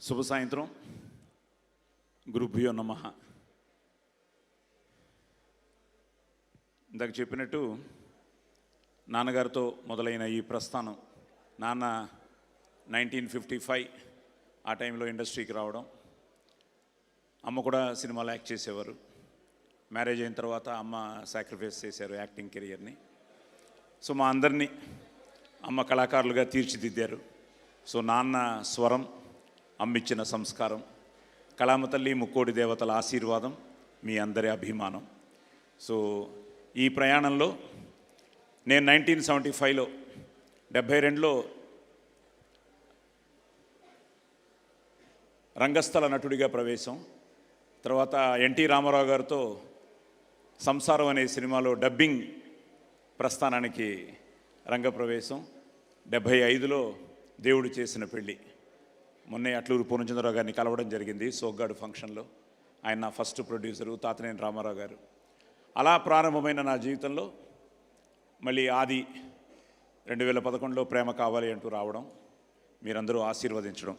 శుభ సాయంత్రం. గురుభ్యో నమః. ఇందాక చెప్పినట్టు నాన్నగారితో మొదలైన ఈ ప్రస్థానం, నాన్న 1955 ఆ టైంలో ఇండస్ట్రీకి రావడం, అమ్మ కూడా సినిమాలో యాక్ట్ చేసేవారు. మ్యారేజ్ అయిన తర్వాత అమ్మ సాక్రిఫైస్ చేశారు యాక్టింగ్ కెరియర్ని. సో మా అందరినీ అమ్మ కళాకారులుగా తీర్చిదిద్దారు. సో నాన్న స్వరం, అమ్మిచ్చిన సంస్కారం, కళామ తల్లి ముక్కోడి దేవతల ఆశీర్వాదం, మీ అందరి అభిమానం. సో ఈ ప్రయాణంలో నేను 1975లో 72లో రంగస్థల నటుడిగా ప్రవేశం, తర్వాత ఎన్టీ రామారావు గారితో సంసారం అనే సినిమాలో డబ్బింగ్ ప్రస్థానానికి రంగప్రవేశం, 75లో దేవుడు చేసిన పెళ్ళి. మొన్నే అట్లూరు పూర్ణచంద్రరావు గారిని కలవడం జరిగింది సోగ్గాడు ఫంక్షన్లో. ఆయన నా ఫస్ట్ ప్రొడ్యూసరు, తాతనేని రామారావు గారు. అలా ప్రారంభమైన నా జీవితంలో మళ్ళీ ఆది 2011లో ప్రేమ కావాలి అంటూ రావడం, మీరందరూ ఆశీర్వదించడం.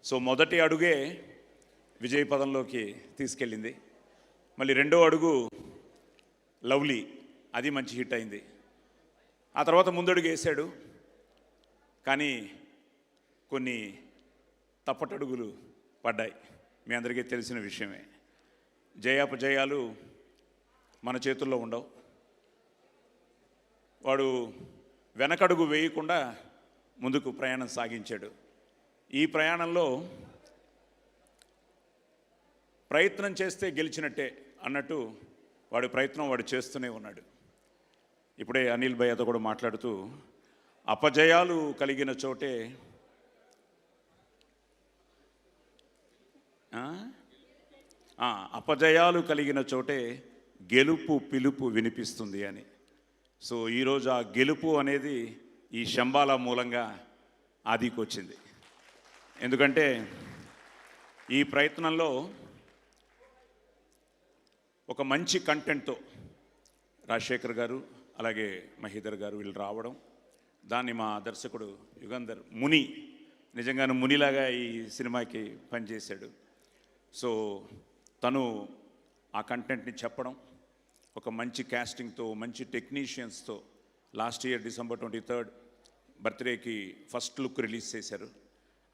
సో మొదటి అడుగే విజయ పదంలోకి తీసుకెళ్ళింది. మళ్ళీ రెండో అడుగు లవ్లీ, అది మంచి హిట్ అయింది. ఆ తర్వాత ముందడుగు వేశాడు, కానీ కొన్ని తప్పటడుగులు పడ్డాయి. మీ అందరికీ తెలిసిన విషయమే. జయాపజయాలు మన చేతుల్లో ఉండవు. వాడు వెనకడుగు వేయకుండా ముందుకు ప్రయాణం సాగించాడు. ఈ ప్రయాణంలో ప్రయత్నం చేస్తే గెలిచినట్టే అన్నట్టు వాడి ప్రయత్నం వాడు చేస్తూనే ఉన్నాడు. ఇప్పుడే అనిల్ భయ్యతో కూడా మాట్లాడుతూ, అపజయాలు కలిగిన చోటే అపజయాలు కలిగిన చోటే గెలుపు పిలుపు వినిపిస్తుంది అని. సో ఈరోజు ఆ గెలుపు అనేది ఈ శంబాల మూలంగా ఆదికి వచ్చింది. ఎందుకంటే ఈ ప్రయత్నంలో ఒక మంచి కంటెంట్తో రాజశేఖర్ గారు అలాగే మహీధర్ గారు వీళ్ళు రావడం, దాన్ని మా దర్శకుడు యుగంధర్ ముని నిజంగానే మునిలాగా ఈ సినిమాకి పనిచేశాడు. సో తను ఆ కంటెంట్ని చెప్పడం, ఒక మంచి క్యాస్టింగ్తో, మంచి టెక్నీషియన్స్తో లాస్ట్ ఇయర్ December 23 బర్త్డేకి ఫస్ట్ లుక్ రిలీజ్ చేశారు.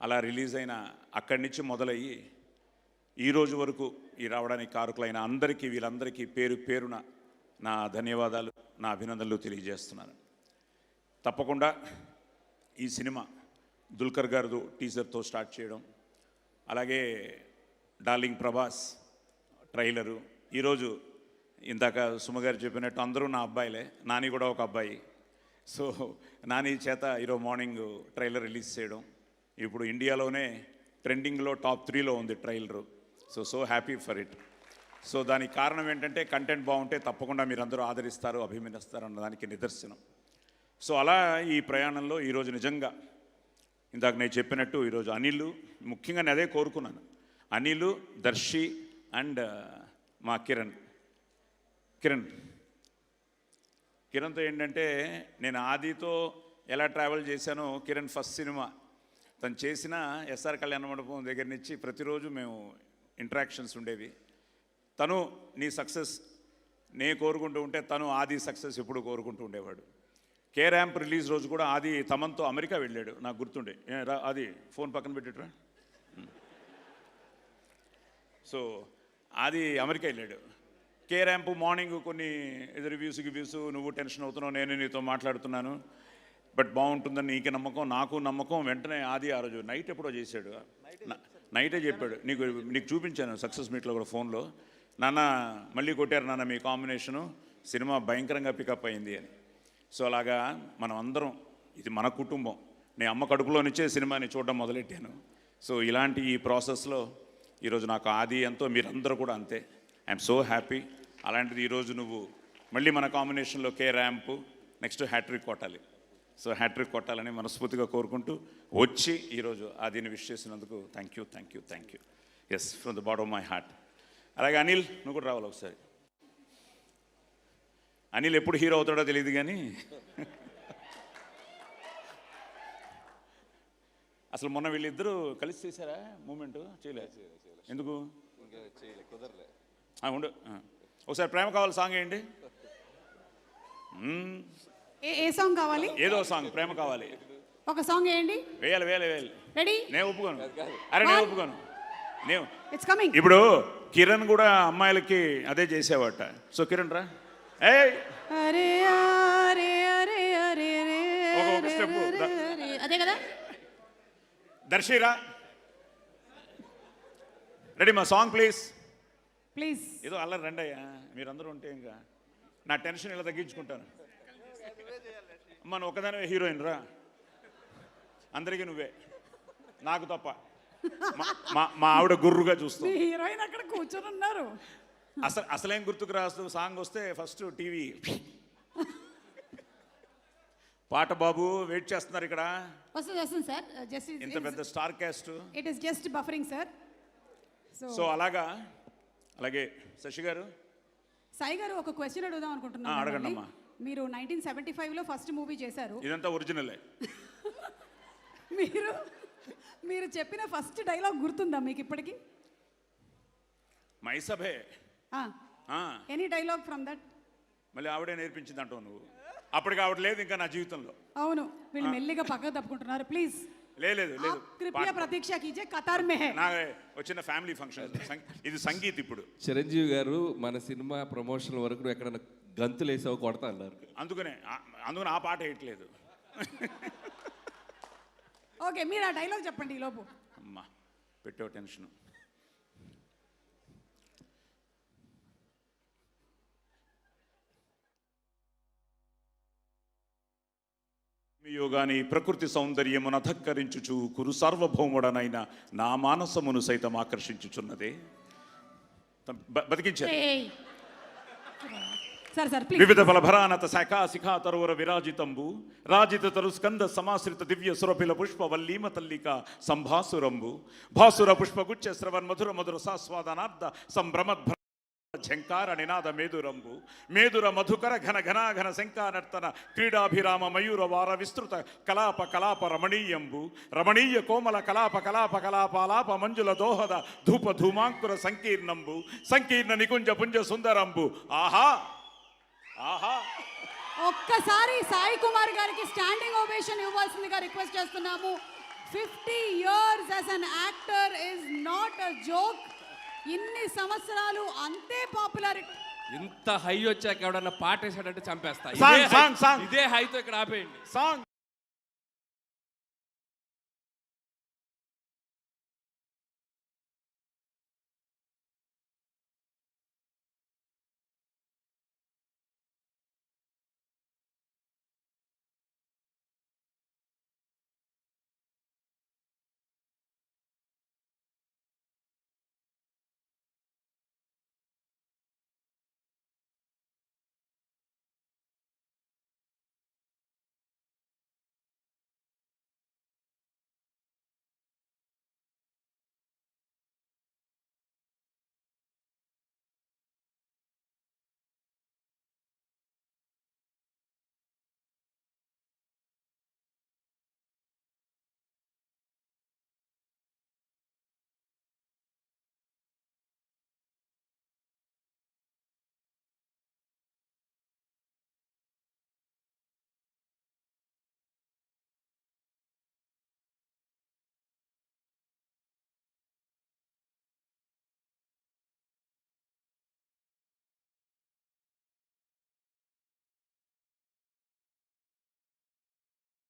అలా రిలీజ్ అయిన అక్కడి నుంచి మొదలయ్యి ఈరోజు వరకు ఈ రావడానికి కారకులైన అందరికీ, వీళ్ళందరికీ పేరు పేరున నా ధన్యవాదాలు, నా అభినందనలు తెలియజేస్తున్నాను. తప్పకుండా ఈ సినిమా దుల్కర్ గారు టీజర్తో స్టార్ట్ చేయడం, అలాగే డార్లింగ్ ప్రభాస్ ట్రైలరు, ఈరోజు ఇందాక సుమగారు చెప్పినట్టు అందరూ నా అబ్బాయిలే, నాని కూడా ఒక అబ్బాయి. సో నాని చేత ఈరోజు మార్నింగ్ ట్రైలర్ రిలీజ్ చేయడం, ఇప్పుడు ఇండియాలోనే ట్రెండింగ్లో టాప్ 3లో ఉంది trailer. So happy for it. So దానికి కారణం ఏంటంటే కంటెంట్ బాగుంటే తప్పకుండా మీరందరూ ఆదరిస్తారు, అభిమానిస్తారు అన్నదానికి నిదర్శనం. సో అలా ఈ ప్రయాణంలో ఈరోజు నిజంగా ఇందాక నేను చెప్పినట్టు ఈరోజు అనిల్, ముఖ్యంగా నేను అదే కోరుకున్నాను, అనిల్, దర్శి అండ్ మా కిరణ్తో ఏంటంటే నేను ఆదితో ఎలా ట్రావెల్ చేశానో, కిరణ్ ఫస్ట్ సినిమా తను చేసిన ఎస్ఆర్ కళ్యాణ మండపం దగ్గర నుంచి ప్రతిరోజు మేము ఇంటరాక్షన్స్ ఉండేవి. తను నీ సక్సెస్ నేను కోరుకుంటూ ఉంటే తను ఆది సక్సెస్ ఎప్పుడు కోరుకుంటూ ఉండేవాడు. కే ర్యాంప్ రిలీజ్ రోజు కూడా ఆది తమన్తో అమెరికా వెళ్ళాడు, నాకు గుర్తుండే. అది ఫోన్ పక్కన పెట్టేట్రా. సో అది అమెరికా వెళ్ళాడు. కే ర్యాంప్ మార్నింగ్ కొన్ని రివ్యూస్ నువ్వు టెన్షన్ అవుతున్నావు, నేను నీతో మాట్లాడుతున్నాను, బట్ బాగుంటుందని నీకు నమ్మకం, నాకు నమ్మకం. వెంటనే ఆది ఆ రోజు నైట్ ఎప్పుడో చేశాడు, నైటే చెప్పాడు, నీకు చూపించాను సక్సెస్ మీట్లో కూడా ఫోన్లో, నాన్న మళ్ళీ కొట్టారు నాన్న మీ కాంబినేషను, సినిమా భయంకరంగా పికప్ అయింది అని. సో అలాగా మనం అందరం, ఇది మన కుటుంబం, నేను అమ్మ కడుపులో నుంచే సినిమాని చూడడం మొదలెట్టాను. సో ఇలాంటి ఈ ప్రాసెస్లో ఈరోజు నాకు ఆది ఎంతో, మీరందరూ కూడా అంతే. I'm so happy. అలాంటిది ఈరోజు నువ్వు మళ్ళీ మన కాంబినేషన్లో కే ర్యాంప్ నెక్స్ట్ హ్యాట్రిక్ కొట్టాలి. సో హ్యాట్రిక్ కొట్టాలని మనస్ఫూర్తిగా కోరుకుంటూ వచ్చి ఈరోజు ఆదిని విష్ చేసినందుకు thank you. Yes, from the bottom of my heart. అలాగే అనిల్, నువ్వు కూడా రావాలి ఒకసారి. అనిల్ ఎప్పుడు హీరో అవుతాడో తెలియదు కానీ అసలు మొన్న వీళ్ళిద్దరూ కలిసి చేశారా మూమెంట్? చేయలేదు. ఎందుకు? ఉండు, ఒకసారి ప్రేమ కావాలి సాంగ్ వేయండి. ఏ సాంగ్ కావాలి? ఏదో సాంగ్, ప్రేమ కావాలి ఒక సాంగ్ వేయండి. వేయాలి వేయాలి వేయాలి. రెడీ? నేను ఒప్పుకోను. అరే నేను ఒప్పుకోను. నేను ఇట్స్ కమింగ్. ఇప్పుడు కిరణ్ కూడా అమ్మాయిలకి అదే చేసేవాట. సో కిరణ్ రా. అరే అరే అరే అరే ఒక స్టెప్ అదే కదా. దర్శిరా రెడీ మా సాంగ్ ప్లీజ్. ప్లీజ్ ఏదో అల్లరి రండి అయ్యా, మీరందరూ ఉంటే ఇంకా నా టెన్షన్ ఇలా తగ్గించుకుంటాను. మన ఒకదానివే హీరోయిన్ రా, అందరికీ నువ్వే, నాకు తప్ప. మా ఆవిడ గుర్రుగా చూస్తుంది. హీరోయిన్ అక్కడ కూర్చొని ఉన్నారు. అసలేం గుర్తుకు రాస్తూ సాంగ్ వస్తే ఫస్ట్ టీవీ పాట. బాబు వెయిట్ చేస్తున్నారు ఇక్కడ. వస్తుంది సార్. జస్ట్ ఇంత పెద్ద star cast. It is just buffering sir. So అలాగే శశి గారు, సాయి గారు ఒక క్వశ్చన్ అడుగుదాం అనుకుంటున్నాను. అడగండి అమ్మా. మీరు 1975లో ఫస్ట్ మూవీ చేశారు. ఇదంతా ఒరిజినలే. మీరు చెప్పిన ఫస్ట్ డైలాగ్ గుర్తుందా మీకు ఇప్పటికి? మైసభే. Any dialogue from that? మళ్ళీ ఆవిడే నేర్పించింది అంటావు నువ్వు. అప్పటికి ఆవిడ లేదు ఇంకా నా జీవితంలో. అవును, వీళ్ళు మెల్లిగా పక్కకు తప్పుకుంటున్నారు. ప్లీజ్ లేదు కృపయా ప్రతీక్ష కీజియే, కతార్ మే హై. నా వచ్చిన ఫ్యామిలీ ఫంక్షన్ ఇది సంగీత్. ఇప్పుడు చిరంజీవి గారు మన సినిమా ప్రమోషన్ వరకు ఎక్కడన్నా గంతులు వేసావు కొడతా అన్నారు. అందుకనే ఆ పాట వేయట్లేదు. ఓకే, మీరు ఆ డైలాగ్ చెప్పండి ఈ లోపు. అమ్మా పెట్టావు టెన్షన్. యోగాని ప్రకృతి సౌందర్యమును అధక్కరించుచు కురు సార్వభౌముడనైన నా మానసమును సైతం ఆకర్షించుచున్నదే. బతికించారు. వివిధ ఫలభరానత శాఖా శిఖా తరువర విరాజితంబు రాజిత తరు స్కంద సమాశ్రిత దివ్య సురభిల పుష్ప వల్లీమ తల్లిక సంభాసురంబు భాసుర పుష్పగుచ్చ శ్రవన్ మధుర మధుర సాస్వాదనార్థ సంభ్రమద్భ ఝంకార నినాద మేదురంబు మేదుర మధుకర ఘన ఘనాఘన శంకానర్తన క్రీడాభిరామ మయూర వార విస్తృత కలాప కలాప రమణీయంబు రమణీయ కోమల కలాప కలాప కలాపాలాప మంజుల దోహద ధూప ధూమాంకుర సంకీర్ణంబు సంకీర్ణ నికుంజ పుంజ సుందరంబు. ఆహా ఆహా. ఒక్కసారి సాయి కుమార్ గారికి స్టాండింగ్ ఓవేషన్ ఇవ్వాల్సిందిగా రిక్వెస్ట్ చేస్తున్నాము. 50 years as an actor is not a joke. ఇన్ని సంవత్సరాలు అంతే పాపులారిటీ. ఇంత హై వచ్చాక ఎవడన్నా పాట వేసాడంటే చంపేస్తా. ఇదే హైతో ఇక్కడ ఆపేయండి సాంగ్.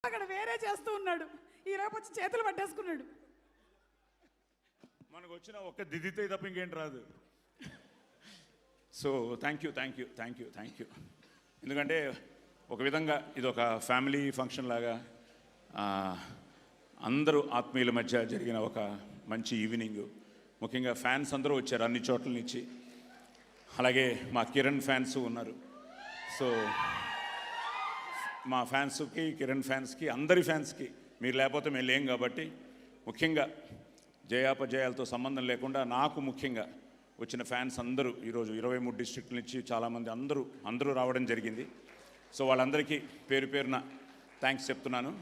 అక్కడ వేరే చేస్తూ ఉన్నాడు, ఈరోజు వచ్చి చేతులు పట్టేసుకున్నాడు. మనకు వచ్చిన ఒక్క దిదితే తప్ప ఇంకేంటి రాదు. So thank you. ఎందుకంటే ఒక విధంగా ఇది ఒక ఫ్యామిలీ ఫంక్షన్ లాగా అందరూ ఆత్మీయుల మధ్య జరిగిన ఒక మంచి ఈవినింగ్. ముఖ్యంగా ఫ్యాన్స్ అందరూ వచ్చారు అన్ని చోట్ల నుంచి. అలాగే మా కిరణ్ ఫ్యాన్స్ ఉన్నారు. సో మా ఫ్యాన్స్కి, కిరణ్ ఫ్యాన్స్కి, అందరి ఫ్యాన్స్కి మీరు లేకపోతే మేము లేం కాబట్టి ముఖ్యంగా జయాపజయాలతో సంబంధం లేకుండా నాకు ముఖ్యంగా వచ్చిన ఫ్యాన్స్ అందరూ ఈరోజు 23 డిస్ట్రిక్ట్ల నుంచి చాలామంది అందరూ రావడం జరిగింది. సో వాళ్ళందరికీ పేరు పేరున థ్యాంక్స్ చెప్తున్నాను.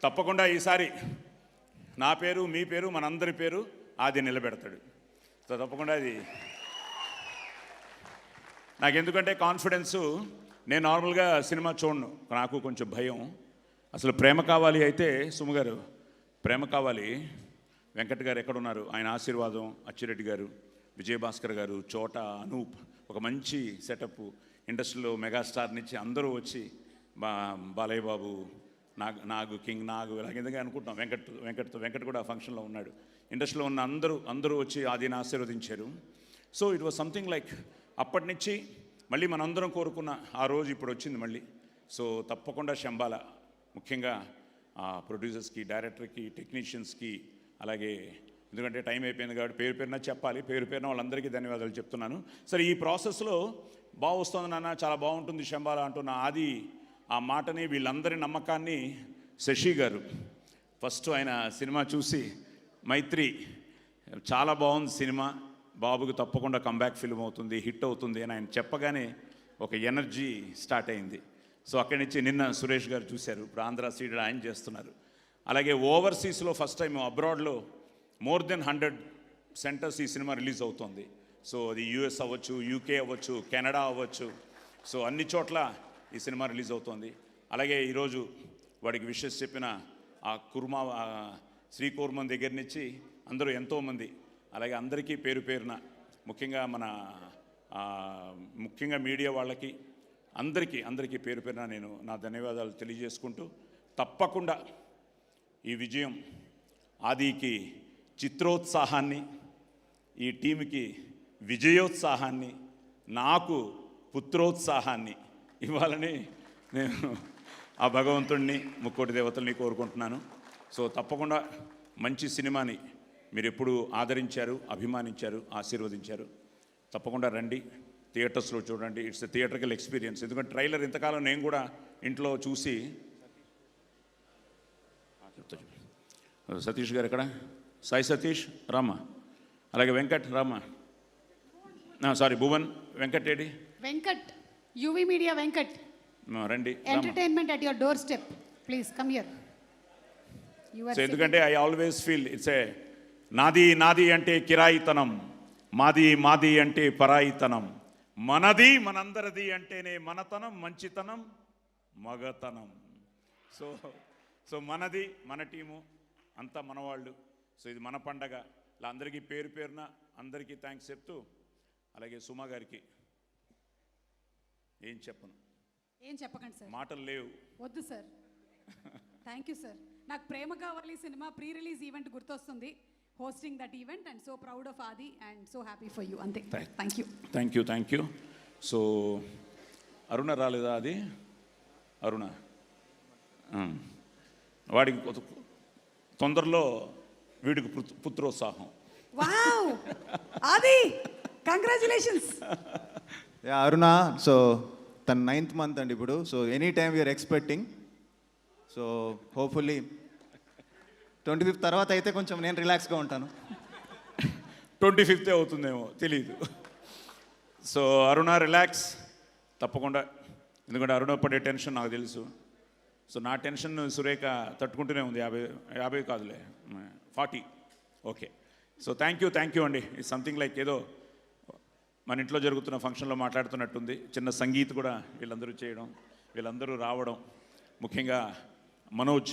తప్పకుండా ఈసారి నా పేరు, మీ పేరు, మనందరి పేరు ఆది నిలబెడతాడు. సో తప్పకుండా అది నాకు ఎందుకంటే కాన్ఫిడెన్సు. నేను నార్మల్గా సినిమా చూడను, నాకు కొంచెం భయం. అసలు ప్రేమ కావాలి అయితే సుమ గారు, ప్రేమ కావాలి వెంకట్ గారు ఎక్కడున్నారు, ఆయన ఆశీర్వాదం, అచ్చిరెడ్డి గారు, విజయభాస్కర్ గారు, చోట, అనూప్, ఒక మంచి సెటప్, ఇండస్ట్రీలో మెగాస్టార్ నుంచి అందరూ వచ్చి బాలయ్య బాబు, నాగు కింగ్ నాగు ఇలా ఎందుకు అనుకుంటున్నాం. వెంకట్ కూడా ఫంక్షన్లో ఉన్నాడు. ఇండస్ట్రీలో ఉన్న అందరూ వచ్చి ఆదిని ఆశీర్వదించారు. So it was something like అప్పటి నుంచి మళ్ళీ మనందరం కోరుకున్న ఆ రోజు ఇప్పుడు వచ్చింది మళ్ళీ. సో తప్పకుండా శంబాల, ముఖ్యంగా ప్రొడ్యూసర్స్కి, డైరెక్టర్కి, టెక్నీషియన్స్కి, అలాగే ఎందుకంటే టైం అయిపోయింది కాబట్టి పేరున చెప్పాలి. పేరున వాళ్ళందరికీ ధన్యవాదాలు చెప్తున్నాను. సరే, ఈ ప్రాసెస్లో బాగా వస్తుంది నాన్న, చాలా బాగుంటుంది శంబాల అంటున్న ఆది ఆ మాటని, వీళ్ళందరి నమ్మకాన్ని శశి గారు ఫస్ట్ ఆయన సినిమా చూసి, మైత్రి చాలా బాగుంది సినిమా, బాబుకి తప్పకుండా కంబ్యాక్ ఫిల్మ్ అవుతుంది, హిట్ అవుతుంది అని ఆయన చెప్పగానే ఒక ఎనర్జీ స్టార్ట్ అయింది. సో అక్కడి నుంచి నిన్న సురేష్ గారు చూశారు, ఇప్పుడు ఆంధ్ర సీడెడ్ ఆయన చేస్తున్నారు. అలాగే ఓవర్సీస్లో ఫస్ట్ టైం అబ్రాడ్లో మోర్ దెన్ 100 సెంటర్స్ ఈ సినిమా రిలీజ్ అవుతుంది. సో అది యూఎస్ అవ్వచ్చు, యూకే అవ్వచ్చు, కెనడా అవ్వచ్చు, సో అన్ని చోట్ల ఈ సినిమా రిలీజ్ అవుతుంది. అలాగే ఈరోజు వాడికి విషెస్ చెప్పిన ఆ శ్రీకూర్మం దగ్గర నుంచి అందరూ ఎంతోమంది, అలాగే అందరికీ పేరున, ముఖ్యంగా ముఖ్యంగా మీడియా వాళ్ళకి అందరికీ పేరున నేను నా ధన్యవాదాలు తెలియజేసుకుంటూ, తప్పకుండా ఈ విజయం ఆదికి చిత్రోత్సాహాన్ని, ఈ టీంకి విజయోత్సాహాన్ని, నాకు పుత్రోత్సాహాన్ని ఇవ్వాలని నేను ఆ భగవంతుడిని, ముక్కోటి దేవతల్ని కోరుకుంటున్నాను. సో తప్పకుండా మంచి సినిమాని మీరు ఎప్పుడు ఆదరించారు, అభిమానించారు, ఆశీర్వదించారు. తప్పకుండా రండి, థియేటర్స్లో చూడండి. It's a theatrical experience. ఎందుకంటే ట్రైలర్ ఇంతకాలం నేను కూడా ఇంట్లో చూసి, సతీష్ గారు ఎక్కడ, సాయి సతీష్ రామ, అలాగే వెంకట్ రామ, సారీ భువన్, వెంకట్ ఏడి, వెంకట్, యువి మీడియా వెంకట్, రండి. Entertainment at your doorstep, please come here. So ఎందుకంటే I always feel it's a నాది అంటే కిరాయితనం, మాది అంటే పరాయితనం, మనది మనందరిది అంటేనే మనతనం, మంచితనం, మగతనం. సో మనది, మన టీము అంతా మనవాళ్ళు. సో ఇది మన పండగ. ఇలా అందరికీ పేరున అందరికీ థ్యాంక్స్ చెప్తూ, అలాగే సుమా గారికి ఏం చెప్పకండి సార్, మాటలు లేవు, వద్దు సార్. Thank you sir. నాకు Prema Kavali cinema pre release event గుర్తొస్తుంది, hosting that event, and so proud of Aadi and so happy for you. అంతే, థ్యాంక్ యూ. సో అరుణ రాలేదా? అది అరుణ, వాడికి తొందరలో వీడికి పుత్రోత్సాహం. Wow Aadi, congratulations. Aruna, so తన 9th మంత్ అండి ఇప్పుడు. So any time we are expecting. So hopefully 25th తర్వాత అయితే కొంచెం నేను రిలాక్స్గా ఉంటాను. 25th అవుతుందేమో తెలియదు. సో అరుణ రిలాక్స్ తప్పకుండా, ఎందుకంటే అరుణ పడే టెన్షన్ నాకు తెలుసు. సో నా టెన్షన్ సురేఖ తట్టుకుంటూనే ఉంది. 50 కాదులే, 40. ఓకే. సో థ్యాంక్ యూ అండి. ఇట్స్ సంథింగ్ లైక్ ఏదో మన ఇంట్లో జరుగుతున్న ఫంక్షన్లో మాట్లాడుతున్నట్టుంది. చిన్న సంగీత్ కూడా వీళ్ళందరూ చేయడం, వీళ్ళందరూ రావడం, ముఖ్యంగా మనోజ్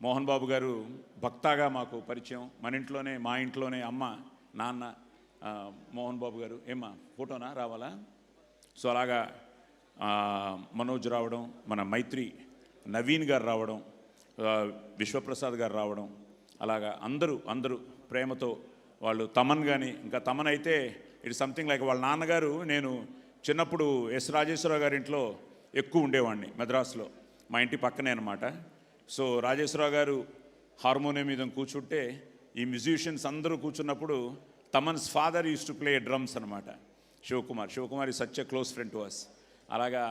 మోహన్ బాబు గారు భక్తాగా మాకు పరిచయం. మా ఇంట్లోనే అమ్మ, నాన్న, మోహన్ బాబు గారు. ఏమ్మా ఫోటోనా రావాలా? సో అలాగా మనోజ్ రావడం, మన మైత్రి నవీన్ గారు రావడం, విశ్వప్రసాద్ గారు రావడం, అలాగా అందరూ ప్రేమతో వాళ్ళు. తమన్ కానీ, ఇంకా తమన్ అయితే ఇట్ సంథింగ్ లైక్ వాళ్ళ నాన్నగారు. నేను చిన్నప్పుడు ఎస్ రాజేశ్వరరావు గారి ఇంట్లో ఎక్కువ ఉండేవాడిని, మెద్రాసులో, మా ఇంటి పక్కనే అనమాట. సో రాజేశ్వరరావు గారు హార్మోనియం మీద కూర్చుంటే ఈ మ్యూజిషియన్స్ అందరూ కూర్చున్నప్పుడు Thaman's father used to play drums అనమాట, Shivakumar is such a close friend to us. అలాగా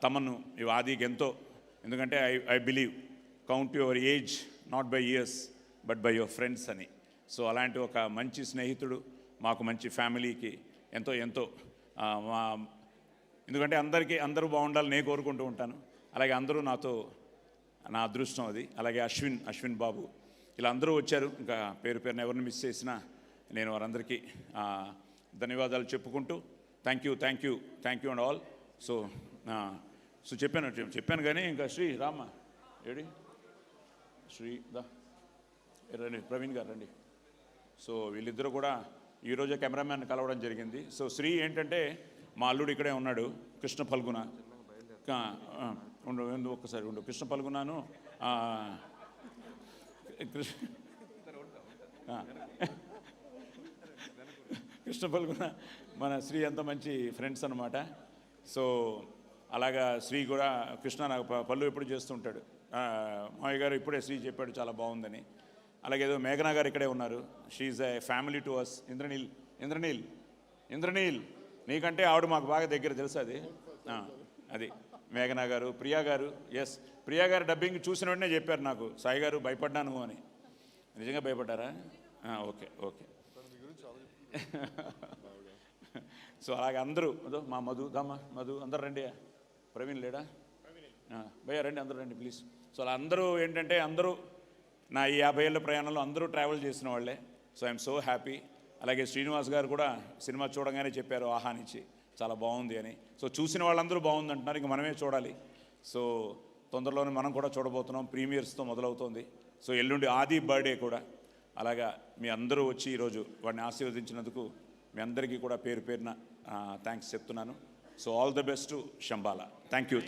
తమను ఆదికి ఎంతో, ఎందుకంటే I believe count your age not by years but by your friends అని. సో అలాంటి ఒక మంచి స్నేహితుడు మాకు, మంచి ఫ్యామిలీకి ఎంతో ఎందుకంటే అందరూ బాగుండాలని నేను కోరుకుంటూ ఉంటాను. అలాగే అందరూ నాతో, నా అదృష్టం అది. అలాగే అశ్విన్ బాబు, ఇలా అందరూ వచ్చారు. ఇంకా పేరు పేరున ఎవరిని మిస్ చేసినా నేను వారందరికీ ధన్యవాదాలు చెప్పుకుంటూ thank you and all. So చెప్పాను కానీ ఇంకా శ్రీ రామ్మ ఏడి శ్రీ రండి, ప్రవీణ్ గారు రండి. సో వీళ్ళిద్దరూ కూడా ఈరోజే కెమెరామ్యాన్ కలవడం జరిగింది. సో శ్రీ ఏంటంటే మా అల్లుడు ఇక్కడే ఉన్నాడు, కృష్ణ ఫల్గుణ. ఒక్కసారి ఉండు, కృష్ణ ఫల్గుణను కృష్ణ ఫల్గుణ మన శ్రీ అంత మంచి ఫ్రెండ్స్ అనమాట. సో అలాగా శ్రీ కూడా కృష్ణ నాకు పళ్ళు ఎప్పుడు చేస్తుంటాడు. మావయ్య గారు ఇప్పుడే శ్రీ చెప్పాడు చాలా బాగుందని. అలాగే ఏదో మేఘనా గారు ఇక్కడే ఉన్నారు. She's a family to us. Indraneel నీకంటే ఆవిడ మాకు బాగా దగ్గర తెలుసు. అది మేఘనా గారు, ప్రియా గారు. ఎస్, ప్రియా గారు డబ్బింగ్ చూసిన వెంటనే చెప్పారు నాకు, సాయి గారు భయపడ్డాను అని. నిజంగా భయపడ్డారా? ఓకే. సో అలాగే అందరూ మా మధు అందరు రండి. ప్రవీణ్ లేడా? భయ్యా రండి, అందరూ రండి ప్లీజ్. సో అలా అందరూ ఏంటంటే అందరూ నా ఈ 50 ఏళ్ళ ప్రయాణంలో అందరూ ట్రావెల్ చేసిన వాళ్ళే. So I'm so happy. అలాగే శ్రీనివాస్ గారు కూడా సినిమా చూడగానే చెప్పారు ఆహానించి చాలా బాగుంది అని. సో చూసిన వాళ్ళందరూ బాగుంది అంటున్నారు, ఇంక మనమే చూడాలి. సో తొందరలోనే మనం కూడా చూడబోతున్నాం. ప్రీమియర్స్తో మొదలవుతోంది. సో ఎల్లుండి ఆది బర్త్డే కూడా. అలాగా మీ అందరూ వచ్చి ఈరోజు వాడిని ఆశీర్వదించినందుకు మీ అందరికీ కూడా పేరు పేరున థ్యాంక్స్ చెప్తున్నాను. So all the best to Shambhala. Thank you.